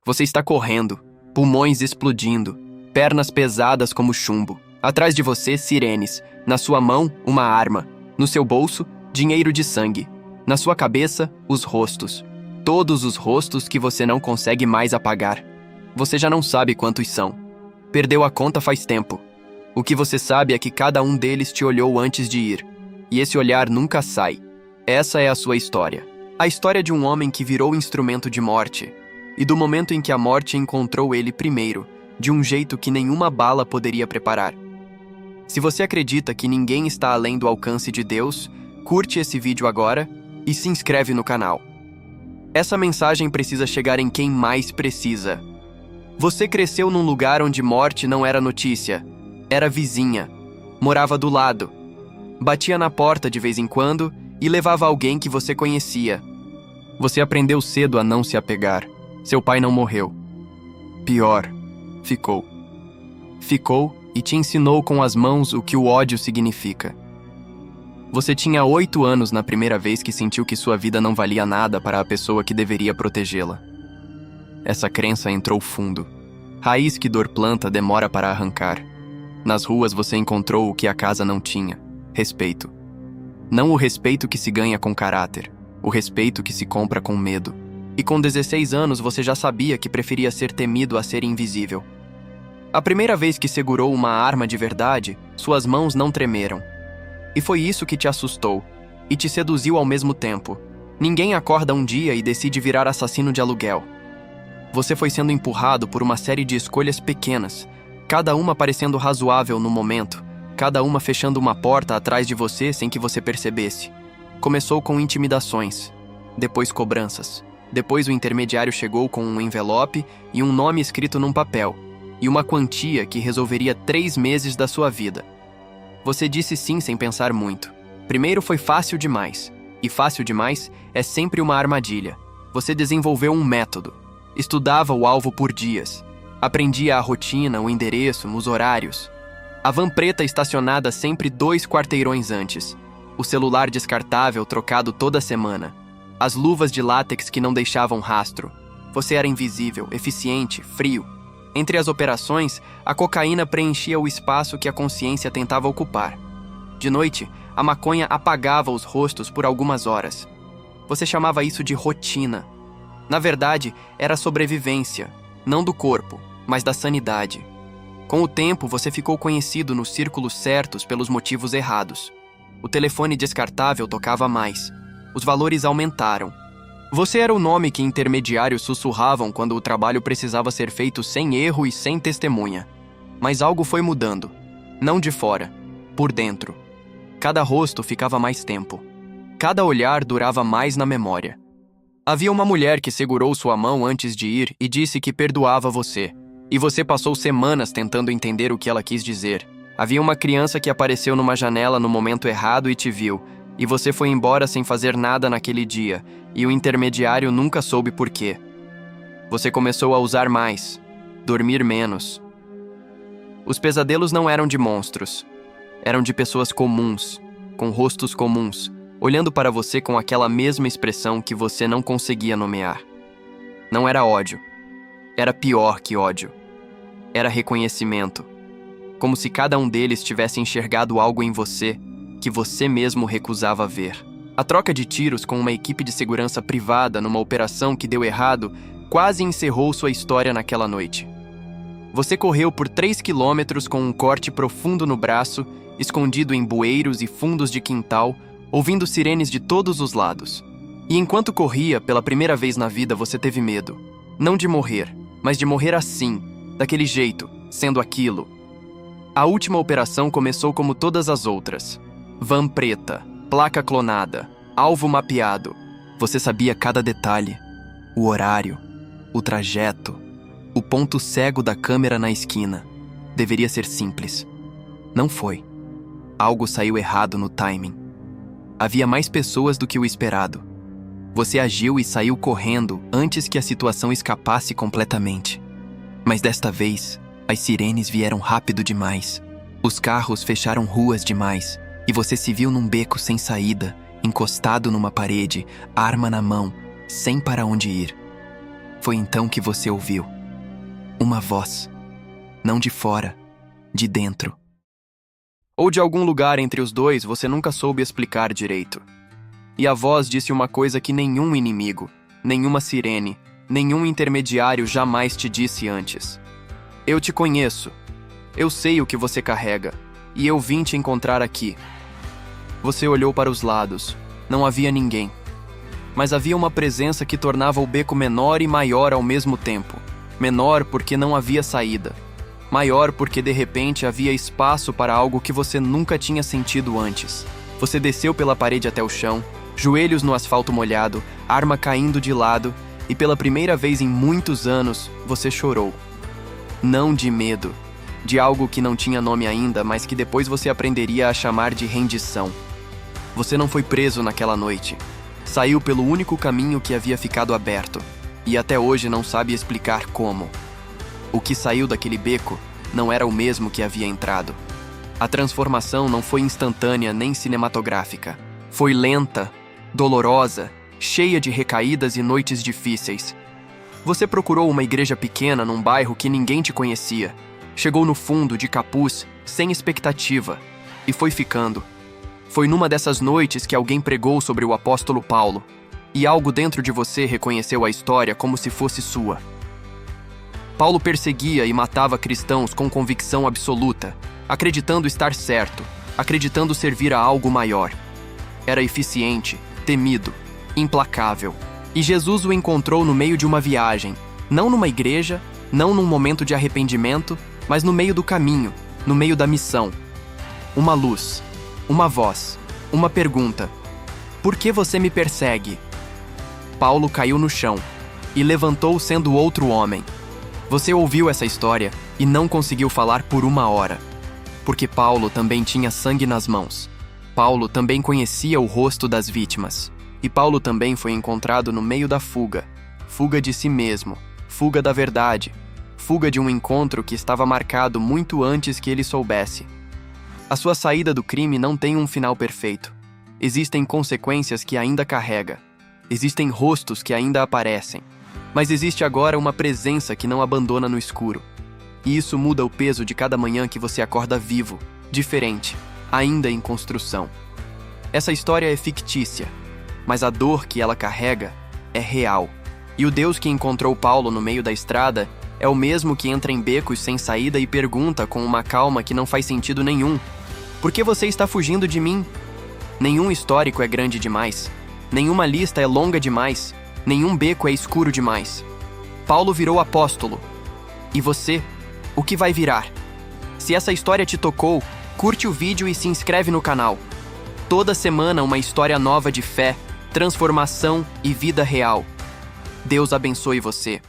Você está correndo, pulmões explodindo, pernas pesadas como chumbo. Atrás de você, sirenes. Na sua mão, uma arma. No seu bolso, dinheiro de sangue. Na sua cabeça, os rostos. Todos os rostos que você não consegue mais apagar. Você já não sabe quantos são. Perdeu a conta faz tempo. O que você sabe é que cada um deles te olhou antes de ir. E esse olhar nunca sai. Essa é a sua história. A história de um homem que virou instrumento de morte. E do momento em que a morte encontrou ele primeiro, de um jeito que nenhuma bala poderia preparar. Se você acredita que ninguém está além do alcance de Deus, curte esse vídeo agora e se inscreve no canal. Essa mensagem precisa chegar em quem mais precisa. Você cresceu num lugar onde morte não era notícia. Era vizinha. Morava do lado. Batia na porta de vez em quando e levava alguém que você conhecia. Você aprendeu cedo a não se apegar. Seu pai não morreu. Pior, ficou. Ficou e te ensinou com as mãos o que o ódio significa. Você tinha 8 anos na primeira vez que sentiu que sua vida não valia nada para a pessoa que deveria protegê-la. Essa crença entrou fundo. Raiz que dor planta demora para arrancar. Nas ruas você encontrou o que a casa não tinha: respeito. Não o respeito que se ganha com caráter, o respeito que se compra com medo. E com 16 anos você já sabia que preferia ser temido a ser invisível. A primeira vez que segurou uma arma de verdade, suas mãos não tremeram. E foi isso que te assustou e te seduziu ao mesmo tempo. Ninguém acorda um dia e decide virar assassino de aluguel. Você foi sendo empurrado por uma série de escolhas pequenas, cada uma parecendo razoável no momento, cada uma fechando uma porta atrás de você sem que você percebesse. Começou com intimidações, depois cobranças. Depois o intermediário chegou com um envelope e um nome escrito num papel, e uma quantia que resolveria 3 meses da sua vida. Você disse sim sem pensar muito. Primeiro foi fácil demais, e fácil demais é sempre uma armadilha. Você desenvolveu um método. Estudava o alvo por dias. Aprendia a rotina, o endereço, os horários. A van preta estacionada sempre 2 quarteirões antes. O celular descartável trocado toda semana. As luvas de látex que não deixavam rastro. Você era invisível, eficiente, frio. Entre as operações, a cocaína preenchia o espaço que a consciência tentava ocupar. De noite, a maconha apagava os rostos por algumas horas. Você chamava isso de rotina. Na verdade, era sobrevivência, não do corpo, mas da sanidade. Com o tempo, você ficou conhecido nos círculos certos pelos motivos errados. O telefone descartável tocava mais. Os valores aumentaram. Você era o nome que intermediários sussurravam quando o trabalho precisava ser feito sem erro e sem testemunha. Mas algo foi mudando. Não de fora, por dentro. Cada rosto ficava mais tempo. Cada olhar durava mais na memória. Havia uma mulher que segurou sua mão antes de ir e disse que perdoava você. E você passou semanas tentando entender o que ela quis dizer. Havia uma criança que apareceu numa janela no momento errado e te viu. E você foi embora sem fazer nada naquele dia, e o intermediário nunca soube por quê. Você começou a usar mais, dormir menos. Os pesadelos não eram de monstros. Eram de pessoas comuns, com rostos comuns, olhando para você com aquela mesma expressão que você não conseguia nomear. Não era ódio. Era pior que ódio. Era reconhecimento. Como se cada um deles tivesse enxergado algo em você que você mesmo recusava ver. A troca de tiros com uma equipe de segurança privada numa operação que deu errado quase encerrou sua história naquela noite. Você correu por 3 quilômetros com um corte profundo no braço, escondido em bueiros e fundos de quintal, ouvindo sirenes de todos os lados. E enquanto corria, pela primeira vez na vida, você teve medo. Não de morrer, mas de morrer assim, daquele jeito, sendo aquilo. A última operação começou como todas as outras. Van preta, placa clonada, alvo mapeado. Você sabia cada detalhe, o horário, o trajeto, o ponto cego da câmera na esquina. Deveria ser simples. Não foi. Algo saiu errado no timing. Havia mais pessoas do que o esperado. Você agiu e saiu correndo antes que a situação escapasse completamente. Mas desta vez, as sirenes vieram rápido demais. Os carros fecharam ruas demais. E você se viu num beco sem saída, encostado numa parede, arma na mão, sem para onde ir. Foi então que você ouviu uma voz, não de fora, de dentro. Ou de algum lugar entre os dois você nunca soube explicar direito. E a voz disse uma coisa que nenhum inimigo, nenhuma sirene, nenhum intermediário jamais te disse antes. Eu te conheço. Eu sei o que você carrega. E eu vim te encontrar aqui. Você olhou para os lados. Não havia ninguém. Mas havia uma presença que tornava o beco menor e maior ao mesmo tempo. Menor porque não havia saída. Maior porque de repente havia espaço para algo que você nunca tinha sentido antes. Você desceu pela parede até o chão, joelhos no asfalto molhado, arma caindo de lado, e pela primeira vez em muitos anos, você chorou. Não de medo, de algo que não tinha nome ainda, mas que depois você aprenderia a chamar de rendição. Você não foi preso naquela noite. Saiu pelo único caminho que havia ficado aberto, e até hoje não sabe explicar como. O que saiu daquele beco não era o mesmo que havia entrado. A transformação não foi instantânea nem cinematográfica. Foi lenta, dolorosa, cheia de recaídas e noites difíceis. Você procurou uma igreja pequena num bairro que ninguém te conhecia. Chegou no fundo, de capuz, sem expectativa, e foi ficando. Foi numa dessas noites que alguém pregou sobre o apóstolo Paulo, e algo dentro de você reconheceu a história como se fosse sua. Paulo perseguia e matava cristãos com convicção absoluta, acreditando estar certo, acreditando servir a algo maior. Era eficiente, temido, implacável. E Jesus o encontrou no meio de uma viagem, não numa igreja, não num momento de arrependimento, mas no meio do caminho, no meio da missão. Uma luz, uma voz, uma pergunta. Por que você me persegue? Paulo caiu no chão e levantou sendo outro homem. Você ouviu essa história e não conseguiu falar por uma hora, porque Paulo também tinha sangue nas mãos. Paulo também conhecia o rosto das vítimas. E Paulo também foi encontrado no meio da fuga. Fuga de si mesmo, fuga da verdade, fuga de um encontro que estava marcado muito antes que ele soubesse. A sua saída do crime não tem um final perfeito. Existem consequências que ainda carrega. Existem rostos que ainda aparecem. Mas existe agora uma presença que não abandona no escuro. E isso muda o peso de cada manhã que você acorda vivo, diferente, ainda em construção. Essa história é fictícia, mas a dor que ela carrega é real. E o Deus que encontrou Paulo no meio da estrada é o mesmo que entra em becos sem saída e pergunta com uma calma que não faz sentido nenhum: por que você está fugindo de mim? Nenhum histórico é grande demais. Nenhuma lista é longa demais. Nenhum beco é escuro demais. Paulo virou apóstolo. E você? O que vai virar? Se essa história te tocou, curte o vídeo e se inscreve no canal. Toda semana uma história nova de fé, transformação e vida real. Deus abençoe você.